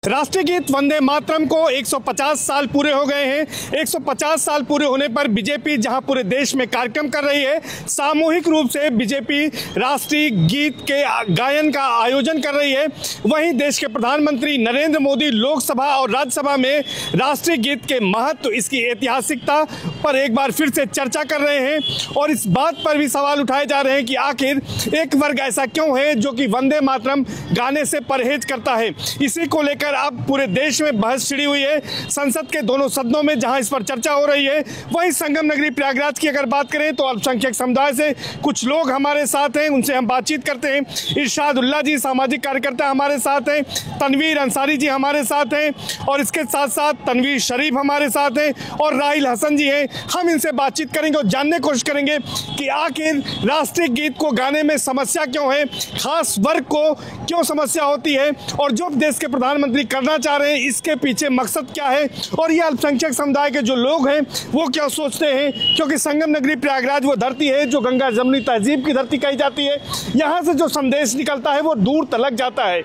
राष्ट्रीय गीत वंदे मातरम को 150 साल पूरे हो गए हैं। 150 साल पूरे होने पर बीजेपी जहां पूरे देश में कार्यक्रम कर रही है, सामूहिक रूप से बीजेपी राष्ट्रीय गीत के गायन का आयोजन कर रही है, वहीं देश के प्रधानमंत्री नरेंद्र मोदी लोकसभा और राज्यसभा में राष्ट्रीय गीत के महत्व, इसकी ऐतिहासिकता पर एक बार फिर से चर्चा कर रहे हैं और इस बात पर भी सवाल उठाए जा रहे हैं कि आखिर एक वर्ग ऐसा क्यों है जो कि वंदे मातरम गाने से परहेज करता है। इसी को लेकर अब पूरे देश में बहस छिड़ी हुई है। संसद के दोनों सदनों में जहां इस पर चर्चा हो रही है, वहीं संगम नगरी प्रयागराज की अगर बात करें तो अल्पसंख्यक समुदाय से कुछ लोग हमारे साथ हैं, उनसे हम बातचीत करते हैं। इरशाद उल्लाह जी सामाजिक कार्यकर्ता हमारे साथ हैं, तनवीर अंसारी जी हमारे साथ हैं और इसके साथ साथ तनवीर शरीफ हमारे साथ हैं और राहिल हसन जी हैं। हम इनसे बातचीत करेंगे और जानने की कोशिश करेंगे कि आखिर राष्ट्रीय गीत को गाने में समस्या क्यों है, खास वर्ग को क्यों समस्या होती है और जो देश के प्रधानमंत्री करना चाह रहे हैं इसके पीछे मकसद क्या है और ये अल्पसंख्यक समुदाय के जो लोग हैं वो क्या सोचते हैं। क्योंकि संगम नगरी प्रयागराज वो धरती है जो गंगा जमुनी तहजीब की धरती कही जाती है, यहाँ से जो संदेश निकलता है वो दूर तलक जाता है।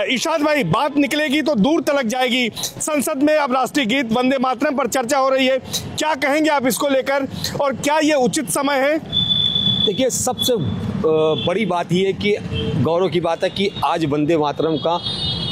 इरशाद भाई, बात निकलेगी तो दूर तलक जाएगी। संसद में अब राष्ट्रीय गीत वंदे मातरम पर चर्चा हो रही है, क्या कहेंगे आप इसको लेकर और क्या ये उचित समय है? देखिए, सबसे बड़ी बात यह है कि गौरव की बात है कि आज वंदे मातरम का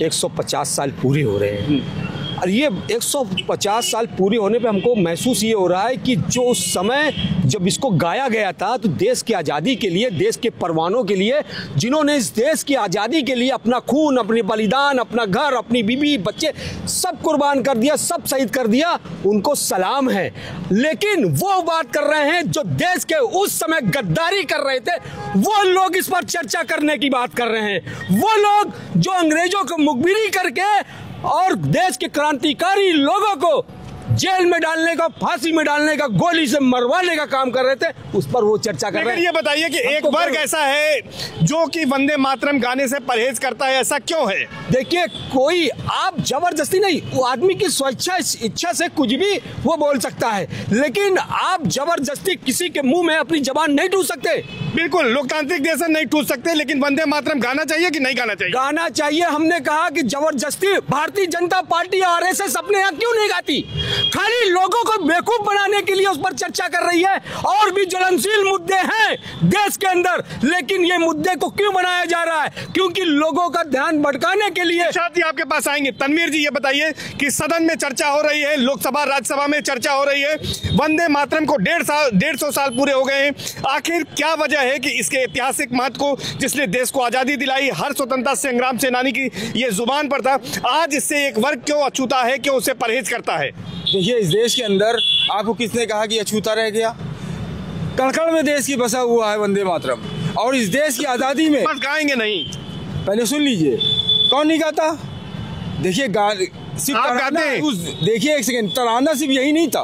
150 साल पूरे हो रहे हैं और ये 150 साल पूरे होने पे हमको महसूस ये हो रहा है कि जो समय जब इसको गाया गया था तो देश की आज़ादी के लिए, देश के परवानों के लिए, जिन्होंने इस देश की आज़ादी के लिए अपना खून, अपनी बलिदान, अपना घर, अपनी बीवी बच्चे सब कुर्बान कर दिया, सब शहीद कर दिया, उनको सलाम है। लेकिन वो बात कर रहे हैं जो देश के उस समय गद्दारी कर रहे थे, वो लोग इस पर चर्चा करने की बात कर रहे हैं। वो लोग जो अंग्रेजों को मुखबिरी करके और देश के क्रांतिकारी लोगों को जेल में डालने का, फांसी में डालने का, गोली से मरवाने का काम कर रहे थे, उस पर वो चर्चा कर रहे हैं। ये बताइए कि एक वर्ग ऐसा है जो कि वंदे मातरम गाने से परहेज करता है, ऐसा क्यों है? देखिए, कोई आप जबरदस्ती नहीं, वो आदमी की स्वेच्छा इच्छा से कुछ भी वो बोल सकता है, लेकिन आप जबरदस्ती किसी के मुंह में अपनी जबान नहीं ठूस सकते। बिल्कुल, लोकतांत्रिक देश नहीं ठूस सकते, लेकिन वंदे मातरम गाना चाहिए कि नहीं गाना चाहिए? गाना चाहिए। हमने कहा कि जबरदस्ती भारतीय जनता पार्टी आरएसएस अपने यहाँ क्यों नहीं गाती? खाली लोगों को बेवकूफ बनाने के लिए उस पर चर्चा कर रही है। और भी ज्वलनशील मुद्दे हैं देश के अंदर, लेकिन ये मुद्दे को क्यों बनाया जा रहा है? क्योंकि लोगों का ध्यान भटकाने के लिए। शायद ही आपके पास आएंगे। तनवीर जी, ये बताइए कि सदन में चर्चा हो रही है, लोकसभा राज्यसभा में चर्चा हो रही है, वंदे मातरम को 150 साल पूरे हो गए हैं, आखिर क्या वजह है कि इसके ऐतिहासिक महत्व को, जिसने देश को आजादी दिलाई, हर स्वतंत्रता संग्राम सेनानी की ये जुबान पर था, आज इससे एक वर्ग क्यों अछूता है, क्यों उसे परहेज करता है? देखिए, इस देश के अंदर आपको किसने कहा कि अछूता रह गया? कण-कण में देश की बसा हुआ है वंदे मातरम, और इस देश की आज़ादी में बस गाएंगे नहीं, पहले सुन लीजिए, कौन नहीं गाता? देखिए, सिर्फ देखिए एक सेकेंड, तराना सिर्फ यही नहीं था,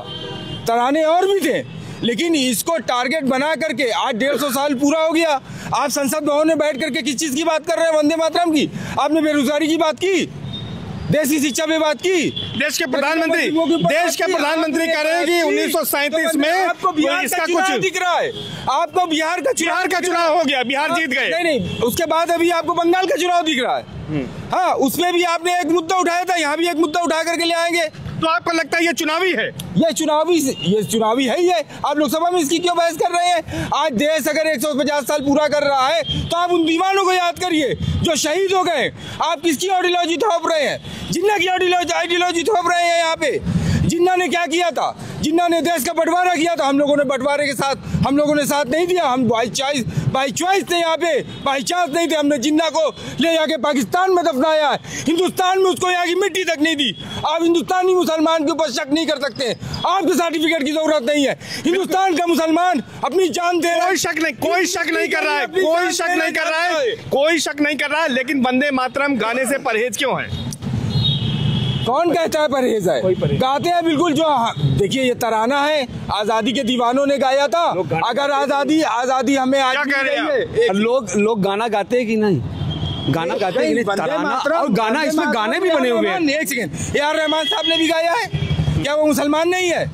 तराने और भी थे, लेकिन इसको टारगेट बना करके आज 150 साल पूरा हो गया। आप संसद भवन में बैठ करके किस चीज़ की बात कर रहे हैं? वंदे मातरम की। आपने बेरोजगारी की बात की, देश की शिक्षा पे बात की। देश के प्रधानमंत्री कह रहे हैं कि 1937 में आपको बिहार का चुनाव दिख रहा है, आपको बिहार का चुनाव हो गया, बिहार जीत गए। नहीं, उसके बाद अभी आपको बंगाल का चुनाव दिख रहा है। हाँ, उसमें भी आपने एक मुद्दा उठाया था, यहाँ भी एक मुद्दा उठा करके ले आएंगे। तो आपको लगता है ये चुनावी है? ये चुनावी है ही है। आप लोकसभा में इसकी क्यों बहस कर रहे हैं? आज देश अगर 150 साल पूरा कर रहा है तो आप उन दीवानों को याद करिए जो शहीद हो गए। आप किसकी आइडियोलॉजी थोप रहे हैं? जिन्ना की आइडियोलॉजी थोप रहे हैं यहाँ पे। जिन्ना ने क्या किया था? जिन्ना ने देश का बंटवारा किया था, हम लोगों ने बंटवारे के साथ हम लोगों ने साथ नहीं दिया। हम बाई चॉइस थे यहाँ पे, बाई चांस नहीं थे। हमने जिन्ना को ले जाके पाकिस्तान में दफनाया है, हिंदुस्तान में उसको यहाँ की मिट्टी तक नहीं दी। आप हिंदुस्तानी मुसलमान के ऊपर शक नहीं कर सकते, आपके सर्टिफिकेट की जरूरत नहीं है। हिंदुस्तान का मुसलमान अपनी जान दे रहा है। कोई शक नहीं कर रहा है, लेकिन वंदे मातरम गाने से परहेज क्यों है? कौन कहता है परहेज है? गाते हैं बिल्कुल। जो देखिए, ये तराना है, आजादी के दीवानों ने गाया था। अगर आजादी हमें आज लोग गाना गाते हैं कि नहीं? गाना गाते हैं कि नहीं? तराना और गाना, इसमें गाने भी बने हुए हैं। एक सेकंड, ए.आर. रहमान साहब ने भी गाया है, क्या वो मुसलमान नहीं है?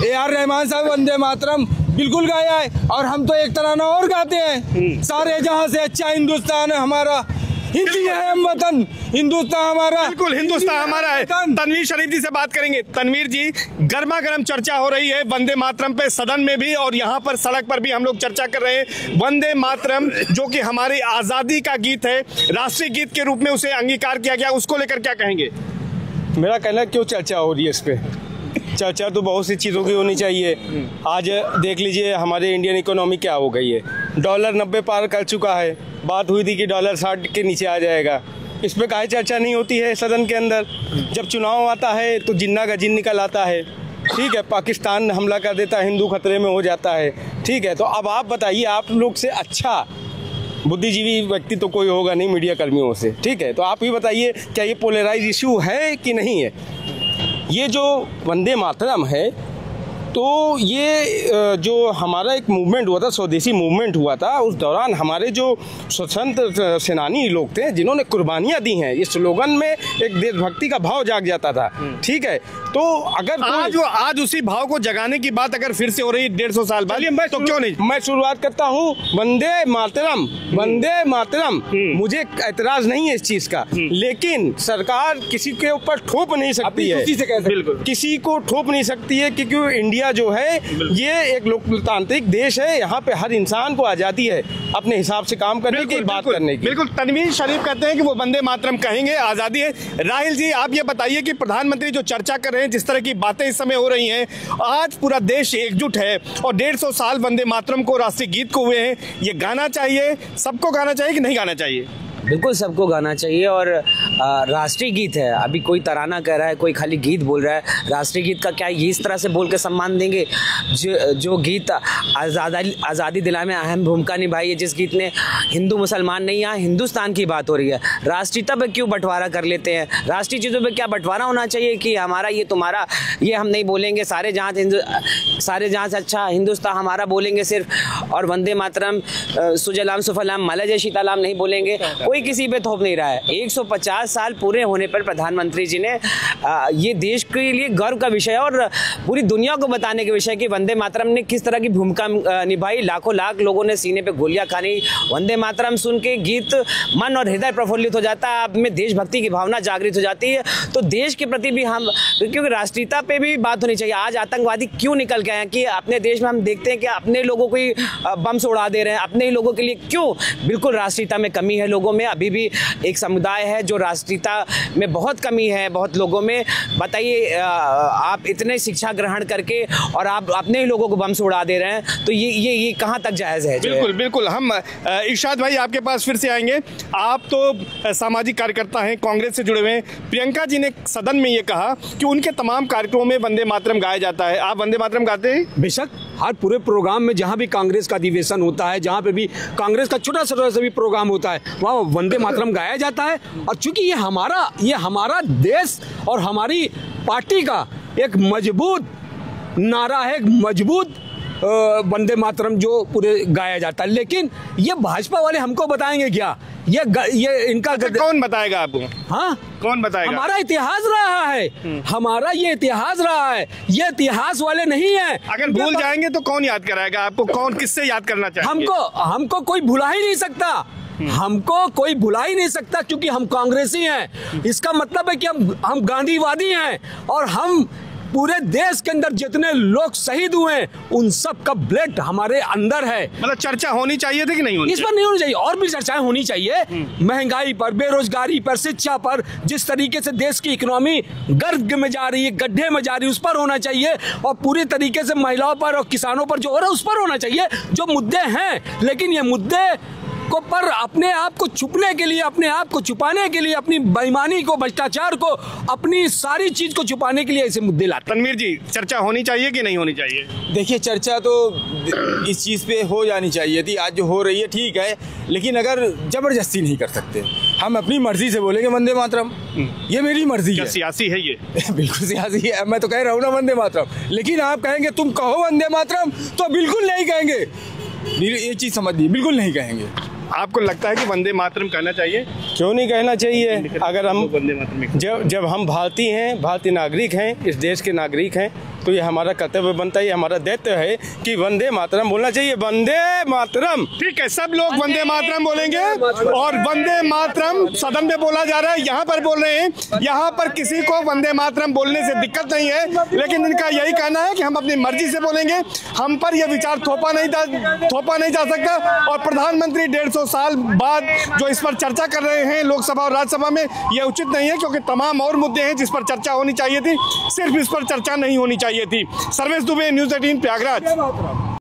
ए.आर. रहमान साहब वंदे मातरम बिल्कुल गाया है। और हम तो एक तराना और गाते हैं, सारे जहां से अच्छा हिंदुस्तान है हमारा, हिंदी है हम वतन, हिंदुस्तान हमारा, बिल्कुल हिंदुस्तान हमारा है। तनवीर शरीफ जी से बात करेंगे। तनवीर जी, गर्मा गर्म चर्चा हो रही है वंदे मातरम पे, सदन में भी और यहाँ पर सड़क पर भी हम लोग चर्चा कर रहे हैं। वंदे मातरम जो कि हमारी आजादी का गीत है, राष्ट्रीय गीत के रूप में उसे अंगीकार किया गया, उसको लेकर क्या कहेंगे? मेरा कहना है क्यों चर्चा हो रही है इस पे? चर्चा तो बहुत सी चीज़ों की होनी चाहिए। आज देख लीजिए हमारे इंडियन इकोनॉमी क्या हो गई है, डॉलर 90 पार कर चुका है, बात हुई थी कि डॉलर 60 के नीचे आ जाएगा। इस पे काहे चर्चा नहीं होती है सदन के अंदर? जब चुनाव आता है तो जिन्ना का जिन निकल आता है, ठीक है, पाकिस्तान हमला कर देता है, हिंदू खतरे में हो जाता है, ठीक है। तो अब आप बताइए, आप लोग से अच्छा बुद्धिजीवी व्यक्ति तो कोई होगा नहीं मीडिया कर्मियों से, ठीक है। तो आप ही बताइए, क्या ये पोलराइज इशू है कि नहीं है? ये जो वंदे मातरम है, तो ये जो हमारा एक मूवमेंट हुआ था, स्वदेशी मूवमेंट हुआ था, उस दौरान हमारे जो स्वतंत्र सेनानी लोग थे जिन्होंने कुर्बानियां दी हैं, इस स्लोगन में एक देशभक्ति का भाव जाग जाता था, ठीक है। तो अगर आज उसी भाव को जगाने की बात अगर फिर से हो रही 150 साल बाद, तो क्यों नहीं? मैं शुरुआत करता हूँ, वंदे मातरम, वंदे मातरम, मुझे एतराज नहीं है इस चीज का, लेकिन सरकार किसी के ऊपर थोप नहीं सकती है, किसी को थोप नहीं सकती है, क्योंकि इंडिया जो है ये एक लोकतांत्रिक देश है, यहाँ पे हर इंसान को आजादी है अपने हिसाब से काम करने की, बात करने की। बिल्कुल, तनवीर शरीफ कहते हैं कि वो वंदे मातरम कहेंगे, आजादी है। राहिल जी, आप ये बताइए कि प्रधानमंत्री जो चर्चा कर रहे हैं, जिस तरह की बातें इस समय हो रही हैं, आज पूरा देश एकजुट है और 150 साल वंदे मातरम को, राष्ट्रीय गीत को हुए हैं, ये गाना चाहिए, सबको गाना चाहिए कि नहीं गाना चाहिए? बिल्कुल सबको गाना चाहिए, और राष्ट्रीय गीत है। अभी कोई तराना कह रहा है, कोई खाली गीत बोल रहा है, राष्ट्रीय गीत का क्या ये इस तरह से बोल के सम्मान देंगे? जो गीत आज़ादी दिलाने में अहम भूमिका निभाई है, जिस गीत ने हिंदू मुसलमान नहीं, यहाँ हिंदुस्तान की बात हो रही है। राष्ट्रीयता पे क्यों बंटवारा कर लेते हैं? राष्ट्रीय चीज़ों पे क्या बंटवारा होना चाहिए कि हमारा ये तुम्हारा, ये हम नहीं बोलेंगे, सारे जहाँ से अच्छा हिंदुस्तान हमारा बोलेंगे सिर्फ, और वंदे मातरम, सुजलाम सुफलाम मलय शीतलाम नहीं बोलेंगे। कोई किसी पे थोप नहीं रहा है। 150 साल पूरे होने पर प्रधानमंत्री जी ने ये देश के लिए गर्व का विषय है और पूरी दुनिया को बताने के विषय कि वंदे मातरम ने किस तरह की भूमिका निभाई। लाखों लाख लोगों ने सीने पे गोलियां खानी। वंदे मातरम सुन के गीत मन और हृदय प्रफुल्लित हो जाता है, आप में देशभक्ति की भावना जागृत हो जाती है। तो देश के प्रति भी हम, क्योंकि राष्ट्रीयता पे भी बात होनी चाहिए। आज आतंकवादी क्यों निकल गए हैं कि अपने देश में हम देखते हैं कि अपने लोगों को ही बम से उड़ा दे रहे हैं, अपने ही लोगों के लिए क्यों? बिल्कुल राष्ट्रीयता में कमी है लोगों में। अभी भी एक समुदाय है जो राष्ट्रीयता में बहुत कमी है बहुत लोगों में। बताइए, आप इतने शिक्षा ग्रहण करके और आप अपने ही लोगों को बम से उड़ा दे रहे हैं, तो ये कहाँ तक जायज़ है? बिल्कुल बिल्कुल। हम इरशाद भाई आपके पास फिर से आएंगे। आप तो सामाजिक कार्यकर्ता हैं, कांग्रेस से जुड़े हुए हैं। प्रियंका जी ने सदन में ये कहा कि उनके तमाम कार्यक्रमों में वंदे मातरम गाया जाता है। आप वंदे मातरम गाते हैं? बेशक, हर पूरे प्रोग्राम में जहाँ भी कांग्रेस का अधिवेशन होता है, जहाँ पे भी कांग्रेस का छोटा सा भी प्रोग्राम होता है, वहाँ वंदे मातरम गाया जाता है। और चूंकि ये हमारा देश और हमारी पार्टी का एक मजबूत नारा है, एक मजबूत वंदे मातरम जो पूरे गाया जाता है। लेकिन ये भाजपा वाले हमको बताएंगे क्या? ये इनका कौन बताएगा आपको? हाँ, कौन बताएगा? हमारा इतिहास रहा है, हमारा ये इतिहास रहा है, ये इतिहास वाले नहीं है। अगर भूल जाएंगे तो कौन याद कराएगा आपको? कौन किससे याद करना चाहिए? हमको कोई भुला ही नहीं सकता, हमको कोई भुला ही नहीं सकता, क्योंकि हम कांग्रेसी हैं। इसका मतलब है कि हम गांधीवादी हैं और हम पूरे देश के अंदर जितने लोग शहीद हुए हैं उन सब का ब्लड हमारे अंदर है। मतलब चर्चा होनी चाहिए थी कि नहीं होनी? इस पर नहीं होनी चाहिए, और भी चर्चाएं होनी चाहिए। महंगाई पर, बेरोजगारी पर, शिक्षा पर, जिस तरीके से देश की इकोनॉमी गर्द में जा रही है, गड्ढे में जा रही है, उस पर होना चाहिए। और पूरी तरीके से महिलाओं पर और किसानों पर जो हो रहा है उस पर होना चाहिए, जो मुद्दे हैं। लेकिन ये मुद्दे को पर अपने आप को छुपने के लिए, अपने आप को छुपाने के लिए, अपनी बेईमानी को, भ्रष्टाचार को, अपनी सारी चीज को छुपाने के लिए ऐसे मुद्दे लाते। तनवीर जी, चर्चा होनी चाहिए कि नहीं होनी चाहिए? देखिए, चर्चा तो इस चीज़ पे हो जानी चाहिए थी, आज जो हो रही है ठीक है, लेकिन अगर जबरदस्ती नहीं कर सकते। हम अपनी मर्जी से बोलेंगे वंदे मातरम, ये मेरी मर्जी है। सियासी है ये? बिल्कुल सियासी है, मैं तो कह रहा हूँ ना वंदे मातरम। लेकिन आप कहेंगे तुम कहो वंदे मातरम, तो बिल्कुल नहीं कहेंगे। ये चीज़ समझ लीजिए, बिल्कुल नहीं कहेंगे। आपको लगता है कि वंदे मातरम कहना चाहिए? क्यों नहीं कहना चाहिए? अगर हम वंदे मातरम जब हम भारतीय हैं, भारतीय नागरिक हैं, इस देश के नागरिक हैं, तो ये हमारा कर्तव्य बनता है, ये हमारा दायित्व है कि वंदे मातरम बोलना चाहिए। वंदे मातरम। ठीक है, सब लोग वंदे मातरम बोलेंगे और वंदे मातरम सदन में बोला जा रहा है, यहाँ पर बोल रहे हैं। यहाँ पर किसी को वंदे मातरम बोलने से दिक्कत नहीं है, लेकिन इनका यही कहना है कि हम अपनी मर्जी से बोलेंगे, हम पर यह विचार थोपा नहीं जा सकता। और प्रधानमंत्री 150 साल बाद जो इस पर चर्चा कर रहे हैं लोकसभा और राज्यसभा में, यह उचित नहीं है, क्योंकि तमाम और मुद्दे हैं जिस पर चर्चा होनी चाहिए थी, सिर्फ इस पर चर्चा नहीं होनी चाहिए थी। सर्वेश दुबे, न्यूज़ 18, प्रयागराज।